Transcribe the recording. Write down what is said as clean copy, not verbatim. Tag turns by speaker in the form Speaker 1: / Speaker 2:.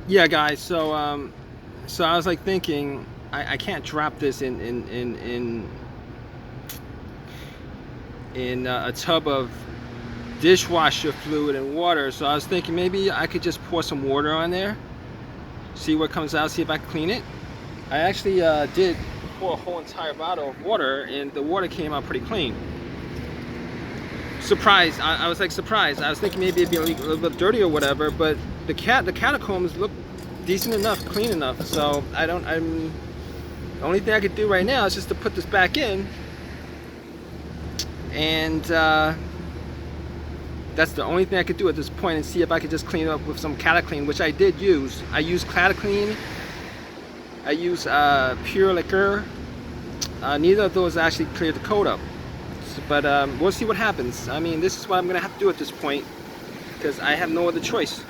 Speaker 1: Yeah, guys. So I was like thinking, I can't drop this in a tub of dishwasher fluid and water. So I was thinking maybe I could just pour some water on there, see what comes out, see if I can clean it. I actually did pour a whole entire bottle of water, and the water came out pretty clean. Surprised. I was like surprised. I was thinking maybe it'd be a little bit dirty or whatever, but the catacombs look decent enough, clean enough. So I'm the only thing I could do right now is just to put this back in, and that's the only thing I could do at this point, and see if I could just clean it up with some Cataclean, which I did use. I used Cataclean. I use Pure Liquor. Neither of those actually cleared the coat up. But we'll see what happens. I mean, this is what I'm gonna have to do at this point, because I have no other choice.